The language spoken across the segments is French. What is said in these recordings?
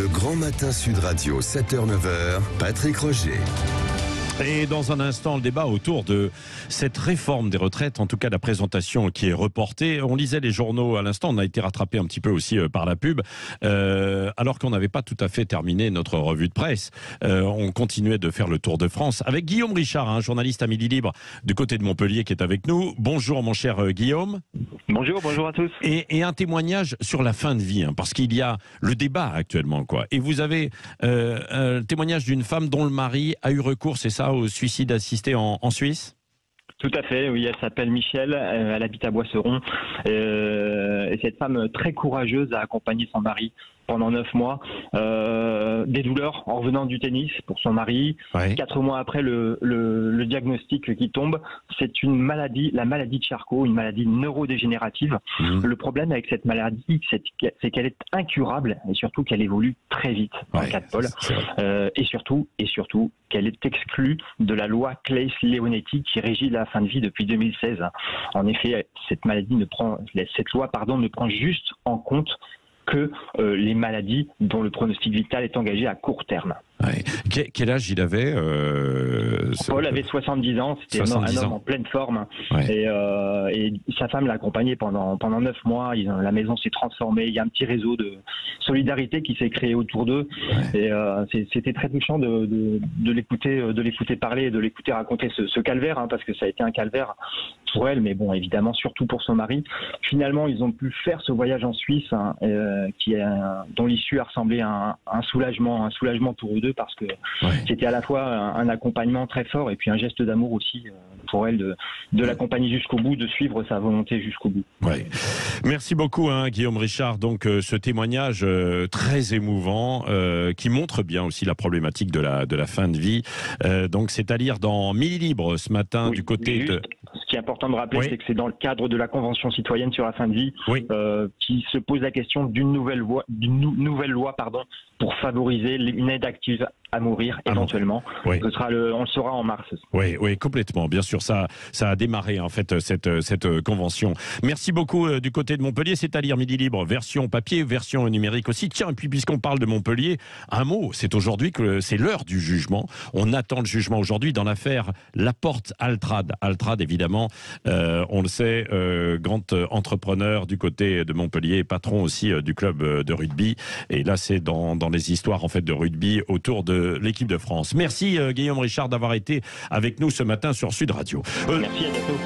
Le Grand Matin Sud Radio, 7h-9h, Patrick Roger. Et dans un instant, le débat autour de cette réforme des retraites, en tout cas la présentation qui est reportée. On lisait les journaux à l'instant, on a été rattrapé un petit peu aussi par la pub, alors qu'on n'avait pas tout à fait terminé notre revue de presse. On continuait de faire le tour de France avec Guillaume Richard, un journaliste à Midi Libre du côté de Montpellier qui est avec nous. Bonjour mon cher Guillaume. Bonjour à tous. Et un témoignage sur la fin de vie, parce qu'il y a le débat actuellement, quoi. Et vous avez un témoignage d'une femme dont le mari a eu recours, c'est ça, au suicide assisté en Suisse ? Tout à fait, oui, elle s'appelle Michel, elle habite à Boisseron. Et cette femme très courageuse a accompagné son mari pendant 9 mois. Des douleurs en revenant du tennis pour son mari. Ouais. 4 mois après le diagnostic qui tombe, c'est une maladie, la maladie de Charcot, une maladie neurodégénérative. Le problème avec cette maladie, c'est qu'elle est incurable et surtout qu'elle évolue très vite dans le cas de Paul. Et surtout qu'elle est exclue de la loi Claeys-Leonetti qui régit la fin de vie depuis 2016. En effet, cette loi ne prend juste en compte que les maladies dont le pronostic vital est engagé à court terme. Ouais. Quel âge il avait Paul avait 70 ans, c'était un homme en pleine forme. Ouais. Et sa femme l'a accompagné pendant 9 mois. La maison s'est transformée, il y a un petit réseau de solidarité qui s'est créé autour d'eux. Ouais. Et c'était très touchant de l'écouter parler, de l'écouter raconter ce calvaire, parce que ça a été un calvaire pour elle, mais bon, évidemment, surtout pour son mari. Finalement, ils ont pu faire ce voyage en Suisse, dont l'issue a ressemblé à un soulagement pour eux deux, parce que c'était à la fois un accompagnement très fort et puis un geste d'amour aussi pour elle de l'accompagner jusqu'au bout, de suivre sa volonté jusqu'au bout. Ouais. Merci beaucoup Guillaume Richard, donc ce témoignage très émouvant qui montre bien aussi la problématique de la fin de vie. Donc c'est à lire dans Midi Libre ce matin du côté de... Ce qui est important de rappeler, c'est que c'est dans le cadre de la Convention citoyenne sur la fin de vie qui se pose la question d'une nouvelle loi pour favoriser une aide active à mourir éventuellement. On le saura en mars. Oui, complètement. Bien sûr, ça a démarré en fait cette convention. Merci beaucoup du côté de Montpellier. C'est à lire Midi Libre, version papier, version numérique aussi. Tiens, et puis puisqu'on parle de Montpellier, un mot. C'est aujourd'hui que c'est l'heure du jugement. On attend le jugement aujourd'hui dans l'affaire Laporte-Altrad. Altrad, évidemment, on le sait, grand entrepreneur du côté de Montpellier, patron aussi du club de rugby. Et là, c'est dans les histoires en fait de rugby autour de l'équipe de France. Merci Guillaume Richard d'avoir été avec nous ce matin sur Sud Radio. Merci, à bientôt.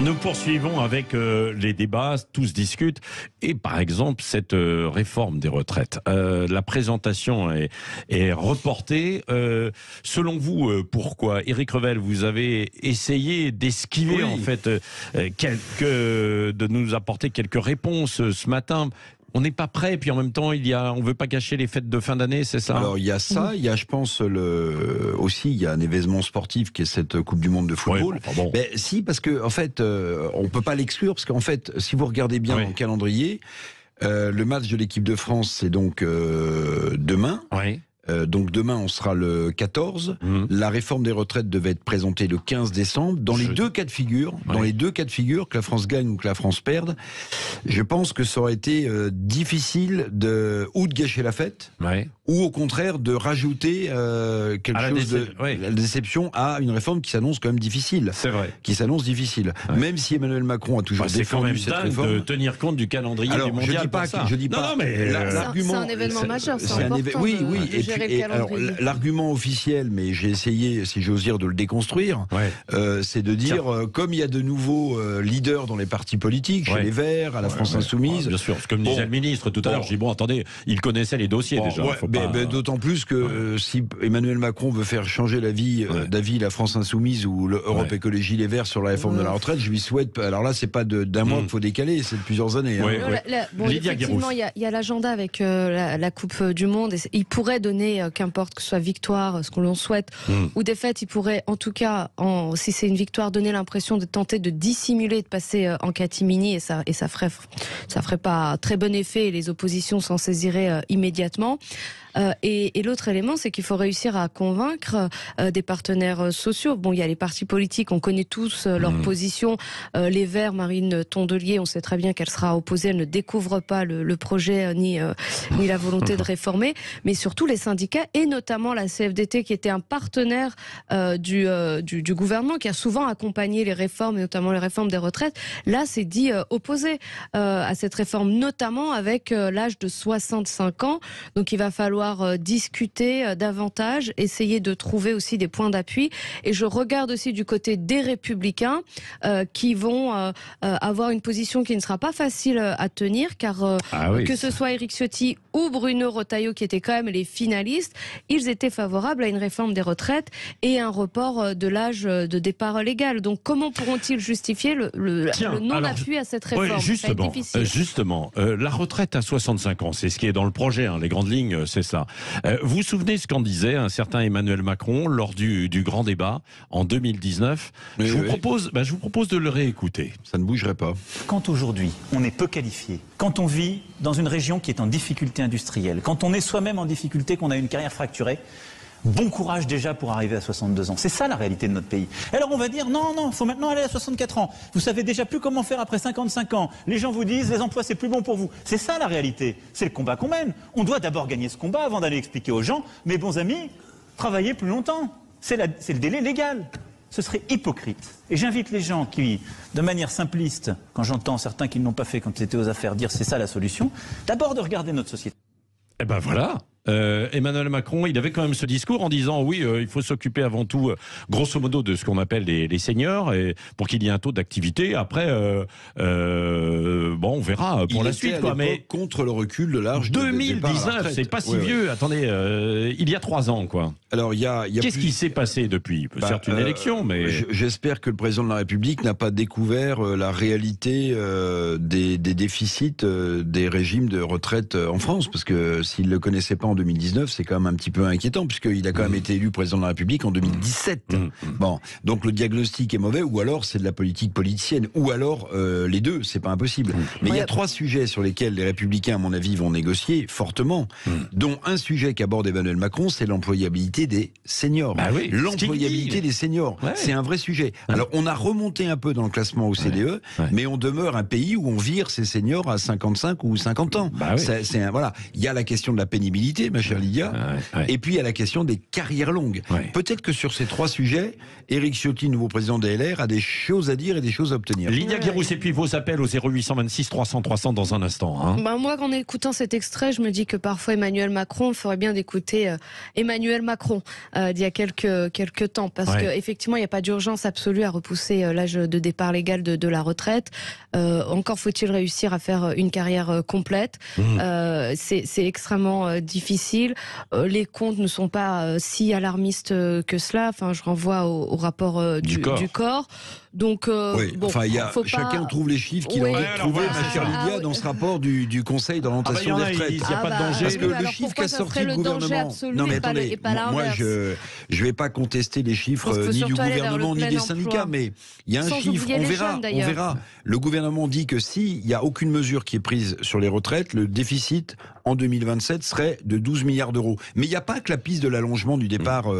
Nous poursuivons avec les débats, tous discutent, et par exemple cette réforme des retraites. La présentation est reportée. Selon vous, pourquoi ? Éric Revel, vous avez essayé d'esquiver en fait de nous apporter quelques réponses ce matin. On n'est pas prêt, puis en même temps, on ne veut pas gâcher les fêtes de fin d'année, c'est ça ? Alors, il y a ça, il y a, je pense, aussi, il y a un événement sportif qui est cette Coupe du Monde de football. Oui, bon. Mais si, parce que, en fait, on ne peut pas l'exclure, parce qu'en fait, si vous regardez bien le calendrier, le match de l'équipe de France, c'est donc demain. Oui. Donc demain, on sera le 14. La réforme des retraites devait être présentée le 15 décembre. Dans les deux cas de figure, que la France gagne ou que la France perde, je pense que ça aurait été difficile de gâcher la fête, ou au contraire de rajouter la déception à une réforme qui s'annonce quand même difficile. C'est vrai. Qui s'annonce difficile. Même si Emmanuel Macron a toujours défendu cette réforme. C'est quand même dingue de tenir compte du calendrier du mondial. Je dis pas. C'est un événement majeur, c'est important. Oui. L'argument officiel, mais j'ai essayé, si j'ose dire, de le déconstruire, c'est de dire, comme il y a de nouveaux leaders dans les partis politiques, chez les Verts, à la France Insoumise... bien sûr, comme disait le ministre tout à l'heure, je dis, attendez, il connaissait les dossiers déjà. D'autant plus que si Emmanuel Macron veut faire changer d'avis la France Insoumise ou l'Europe Écologie Les Verts sur la réforme de la retraite, je lui souhaite... Alors là, c'est pas d'un mois qu'il faut décaler, c'est de plusieurs années. Effectivement, il y a l'agenda avec la Coupe du Monde, et il pourrait donner mener, qu'importe que ce soit victoire, ce qu'on l'on souhaite, ou défaite, il pourrait en tout cas, si c'est une victoire, donner l'impression de tenter de dissimuler, de passer en catimini, et ça ferait pas très bon effet et les oppositions s'en saisiraient immédiatement. Et l'autre élément, c'est qu'il faut réussir à convaincre des partenaires sociaux. Bon, il y a les partis politiques, on connaît tous leur position. Les Verts, Marine Tondelier, on sait très bien qu'elle sera opposée, elle ne découvre pas le projet ni la volonté de réformer. Mais surtout les syndicats et notamment la CFDT qui était un partenaire du gouvernement, qui a souvent accompagné les réformes, et notamment les réformes des retraites. Là, c'est dit opposé à cette réforme, notamment avec l'âge de 65 ans. Donc il va falloir discuter davantage, essayer de trouver aussi des points d'appui. Et je regarde aussi du côté des Républicains qui vont avoir une position qui ne sera pas facile à tenir, car que ce soit Éric Ciotti ou Bruno Retailleau, qui étaient quand même les finalistes, ils étaient favorables à une réforme des retraites et un report de l'âge de départ légal. Donc comment pourront-ils justifier le non-appui à cette réforme? Justement, la retraite à 65 ans, c'est ce qui est dans le projet, hein, les grandes lignes, c'est ça. Vous vous souvenez ce qu'en disait un certain Emmanuel Macron lors du grand débat en 2019? Je vous propose de le réécouter. Ça ne bougerait pas. Quand aujourd'hui on est peu qualifié, quand on vit dans une région qui est en difficulté industrielle, quand on est soi-même en difficulté, qu'on a une carrière fracturée, bon courage déjà pour arriver à 62 ans. C'est ça la réalité de notre pays. Alors on va dire non, il faut maintenant aller à 64 ans. Vous savez déjà plus comment faire après 55 ans. Les gens vous disent les emplois c'est plus bon pour vous. C'est ça la réalité. C'est le combat qu'on mène. On doit d'abord gagner ce combat avant d'aller expliquer aux gens, mes bons amis, travaillez plus longtemps. C'est le délai légal. Ce serait hypocrite. Et j'invite les gens qui, de manière simpliste, quand j'entends certains qui ne l'ont pas fait quand ils étaient aux affaires, dire c'est ça la solution, d'abord de regarder notre société. Eh ben voilà. Emmanuel Macron, il avait quand même ce discours en disant oui, il faut s'occuper avant tout, grosso modo, de ce qu'on appelle les seniors, et pour qu'il y ait un taux d'activité. Après, on verra pour la suite. Mais contre le recul de l'âge 2019, c'est pas si vieux. Attendez, il y a 3 ans, quoi. Alors, qu'est-ce qui s'est passé depuis? Certes, une élection, mais j'espère que le président de la République n'a pas découvert la réalité des déficits des régimes de retraite en France, parce que s'il le connaissait pas en 2019, c'est quand même un petit peu inquiétant, puisqu'il a quand même été élu président de la République en 2017. Bon, donc le diagnostic est mauvais, ou alors c'est de la politique politicienne, ou alors les deux, c'est pas impossible. Mais il y a 3 sujets sur lesquels les Républicains, à mon avis, vont négocier fortement, dont un sujet qu'aborde Emmanuel Macron, c'est l'employabilité des seniors. L'employabilité des seniors, c'est un vrai sujet. Alors, on a remonté un peu dans le classement OCDE, mais on demeure un pays où on vire ses seniors à 55 ou 50 ans. Voilà. Il y a la question de la pénibilité, ma chère Lydia, et puis il y a la question des carrières longues. Peut-être que sur ces 3 sujets, Éric Ciotti, nouveau président des LR, a des choses à dire et des choses à obtenir. Lydia Guérousse, et puis vos appels au 0826 300 300 dans un instant. Hein. Moi, en écoutant cet extrait, je me dis que parfois Emmanuel Macron ferait bien d'écouter Emmanuel Macron d'il y a quelques temps, parce qu'effectivement, il n'y a pas d'urgence absolue à repousser l'âge de départ légal de la retraite. Encore faut-il réussir à faire une carrière complète. C'est extrêmement difficile. Les comptes ne sont pas si alarmistes que cela. Enfin, je renvoie au rapport du corps. Donc, chacun trouve les chiffres qu'il a envie de trouver, ma chère Lydia, dans ce rapport du Conseil d'orientation des retraites. Il n'y a pas de danger. Parce que le chiffre qu'a sorti le gouvernement... Non mais attendez, moi je ne vais pas contester les chiffres ni du gouvernement ni des syndicats, mais il y a un chiffre, on verra. Le gouvernement dit que s'il n'y a aucune mesure qui est prise sur les retraites, le déficit en 2027 serait de 12 milliards d'euros. Mais il n'y a pas que la piste de l'allongement du départ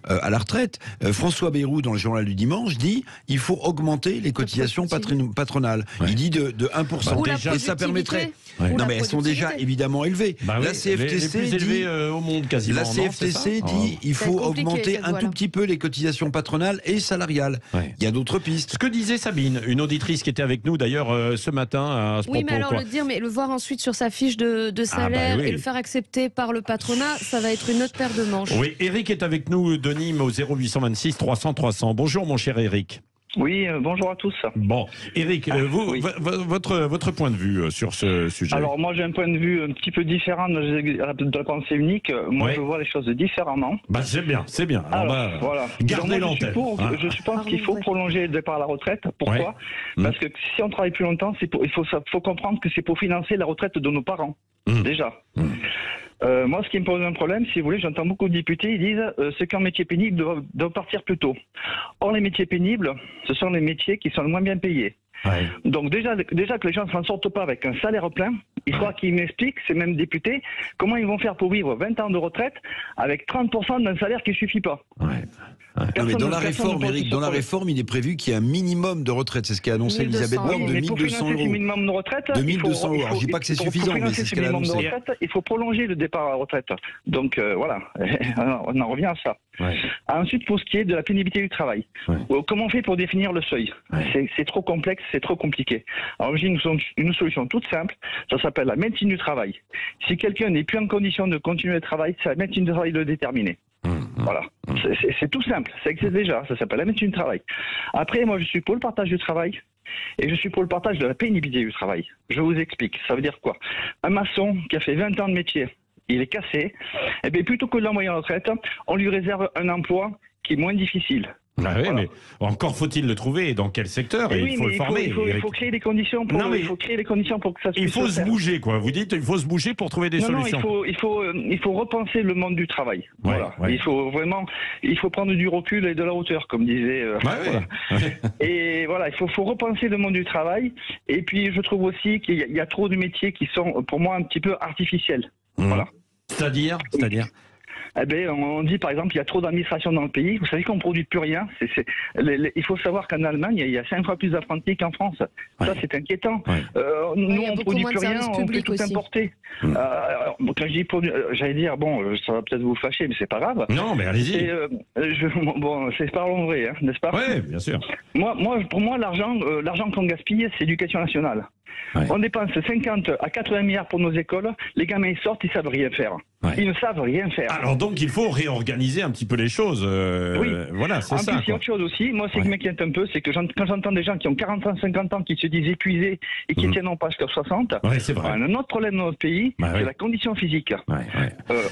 à la retraite. François Bayrou, dans le journal du dimanche, dit il faut augmenter les cotisations patronales. Il dit de 1%. Et ça permettrait... Non mais elles sont déjà évidemment élevées. La CFTC dit au monde quasiment. La CFTC dit il faut augmenter un tout petit peu les cotisations patronales et salariales. Il y a d'autres pistes. Ce que disait Sabine, une auditrice qui était avec nous d'ailleurs ce matin à ce propos. Oui, mais alors le voir ensuite sur sa fiche de salaire et le faire accepter par le patronat, ça va être une autre paire de manches. Oui, Eric est avec nous de Nîmes au 0826 300 300. Bonjour mon cher Eric. Oui, bonjour à tous. Bon, Eric, votre point de vue sur ce sujet. Alors moi j'ai un point de vue un petit peu différent de la pensée unique. Moi je vois les choses différemment. C'est bien. Alors, voilà. Gardez l'antenne. Je pense qu'il faut prolonger le départ à la retraite. Pourquoi ? Parce que si on travaille plus longtemps, il faut comprendre que c'est pour financer la retraite de nos parents. Déjà. Moi, ce qui me pose un problème, si vous voulez, j'entends beaucoup de députés, ils disent ceux qui ont un métier pénible doivent partir plus tôt. Or, les métiers pénibles, ce sont les métiers qui sont le moins bien payés. Ouais. Donc déjà que les gens ne s'en sortent pas avec un salaire plein, il faudra qu'ils m'expliquent, ces mêmes députés, comment ils vont faire pour vivre 20 ans de retraite avec 30% d'un salaire qui ne suffit pas. Ouais. Non, mais dans la réforme, Eric, il est prévu qu'il y ait un minimum de retraite. C'est ce qu'a annoncé Elisabeth Borne, de 1 200 euros. Minimum de retraite, de 1 200 euros. Alors, je ne dis pas que c'est suffisant, mais c'est ce qu'elle a annoncé. Il faut prolonger le départ à la retraite. Donc voilà, on en revient à ça. Ouais. Ensuite, pour ce qui est de la pénibilité du travail, comment on fait pour définir le seuil? C'est trop complexe, c'est trop compliqué. Alors j'ai une solution toute simple, ça s'appelle la médecine du travail. Si quelqu'un n'est plus en condition de continuer le travail, c'est la médecine du travail de le déterminer. Voilà, c'est tout simple, ça existe déjà, ça s'appelle la médecine du travail. Après, moi je suis pour le partage du travail et je suis pour le partage de la pénibilité du travail. Je vous explique, ça veut dire quoi? Un maçon qui a fait 20 ans de métier, il est cassé, et bien plutôt que de l'envoyer en retraite, on lui réserve un emploi qui est moins difficile. Ah oui, mais encore faut-il le trouver, dans quel secteur, et il faut le former. Il faut créer les conditions pour, il faut créer les conditions pour que ça se puisse. Il faut se bouger, quoi. Vous dites, il faut se bouger pour trouver des solutions. Non, il faut repenser le monde du travail. Ouais, voilà. Ouais. Il faut prendre du recul et de la hauteur, comme disait. Et voilà, il faut repenser le monde du travail. Et puis, je trouve aussi qu'il y a trop de métiers qui sont, pour moi, un petit peu artificiels. Voilà. C'est-à-dire Eh bien, on dit par exemple qu'il y a trop d'administration dans le pays. Vous savez qu'on ne produit plus rien. Il faut savoir qu'en Allemagne, il y a 5 fois plus d'apprentis qu'en France. Ça, c'est inquiétant. Nous, on ne produit plus rien, on peut tout importer. Quand je dis j'allais dire, bon, ça va peut-être vous fâcher, mais c'est pas grave. Non, mais allez-y. C'est parlons vrai, hein, n'est-ce pas? Oui, bien sûr. Pour moi, l'argent qu'on gaspille, c'est l'éducation nationale. On dépense 50 à 80 milliards pour nos écoles. Les gamins, ils sortent, ils savent rien faire. Ils ne savent rien faire. Alors donc, il faut réorganiser un petit peu les choses. Voilà, c'est ça. En plus, il y a autre chose aussi. Moi, ce qui m'inquiète un peu, c'est que quand j'entends des gens qui ont 40 ans, 50 ans, qui se disent épuisés et qui tiennent pas jusqu'à 60, c'est vrai. Un autre problème dans notre pays, c'est la condition physique.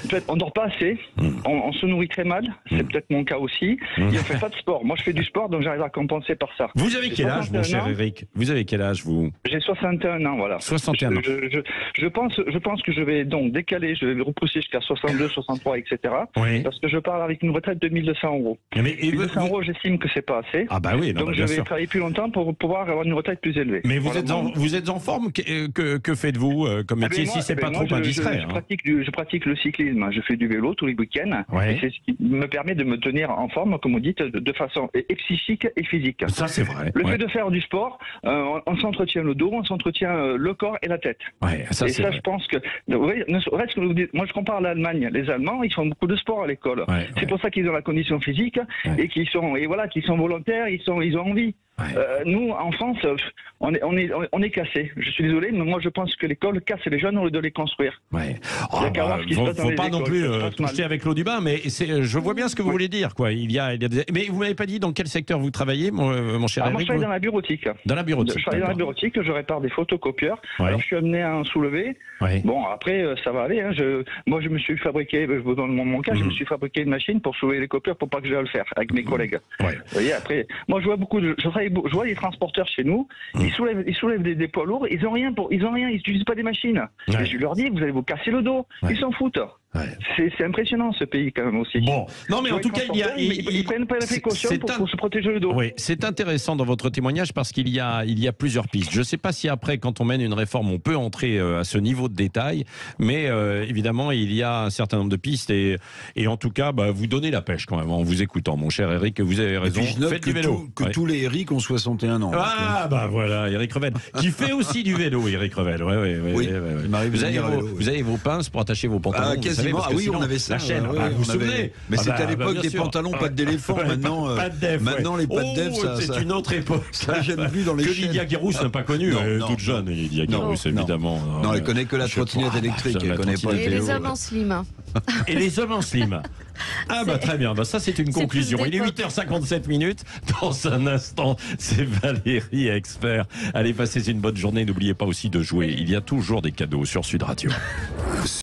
Peut-être on dort pas assez, on se nourrit très mal, c'est peut-être mon cas aussi, et on fait pas de sport. Moi, je fais du sport, donc j'arrive à compenser par ça. Vous avez quel âge, mon cher Eric? Vous avez quel âge, vous? J'ai 61 ans, voilà. 61 ans. Je pense que je vais donc décaler, je vais le repousser jusqu'à 62, 63, etc. Parce que je pars avec une retraite de 1 200 euros. Mais 1 200 euros, j'estime que c'est pas assez. Ah bah oui, non, donc je vais travailler plus longtemps pour pouvoir avoir une retraite plus élevée. Mais vous êtes en forme. Que faites-vous comme métier si c'est pas trop indiscret? Je pratique le cyclisme. Je fais du vélo tous les week-ends. Et c'est ce qui me permet de me tenir en forme, comme vous dites, de façon psychique et physique. Ça, c'est vrai. Le fait de faire du sport, on s'entretient le dos, on s'entretient le corps et la tête. Je pense que... Moi, je compare l'Allemagne. Les Allemands, ils font beaucoup de sport à l'école. C'est pour ça qu'ils ont la condition physique et qu'ils sont volontaires, ils ont envie. Nous, en France, on est cassés. Je suis désolé, mais moi je pense que l'école casse les jeunes au lieu de les construire. Faut pas non plus toucher avec l'eau du bain, mais je vois bien ce que vous voulez dire, quoi. Mais vous m'avez pas dit dans quel secteur vous travaillez, mon cher Eric? Moi, je travaille dans la bureautique. Dans la bureautique. Je travaille dans la bureautique, je répare des photocopieurs. Alors, je suis amené à en soulever. Bon, après, ça va aller. Hein. Moi, je me suis fabriqué, je vous donne mon cas, je me suis fabriqué une machine pour soulever les copieurs pour pas que je dois le faire avec mes collègues. Vous voyez, après, moi, je vois les transporteurs chez nous, ils soulèvent des poids lourds, ils ont rien, ils n'utilisent pas des machines. Et je leur dis, vous allez vous casser le dos. Ils s'en foutent. C'est impressionnant ce pays quand même aussi. Bon, non mais en tout cas, ils prennent pas la précaution pour se protéger le dos. Oui, c'est intéressant dans votre témoignage parce qu'il y a plusieurs pistes. Je ne sais pas si après, quand on mène une réforme, on peut entrer à ce niveau de détail, mais évidemment, il y a un certain nombre de pistes et en tout cas, vous donnez la pêche quand même en vous écoutant, mon cher Eric. Vous avez raison. Faites du vélo. Tous les Eric ont 61 ans. Ah voilà, Eric Revel, qui fait aussi du vélo, Eric Revel. Vous avez vos pinces pour attacher vos pantalons. Oui, on avait ça. La chaîne, vous vous souvenez? Mais c'était à l'époque des pantalons pattes d'éléphant. Maintenant, les pattes d'Ève, c'est une autre époque. Ça gêne plus dans les chaînes. Que Lydia Guirousse n'a pas connu, toute jeune, Lydia Guirousse, évidemment. Non, elle connaît que la trottinette électrique, elle connaît pas le vélo. Et les hommes en slim. Et les hommes en slim. Ah très bien, ça c'est une conclusion. Il est 8h57. Dans un instant, c'est Valérie Expert. Allez, passez une bonne journée. N'oubliez pas aussi de jouer. Il y a toujours des cadeaux sur Sud Radio.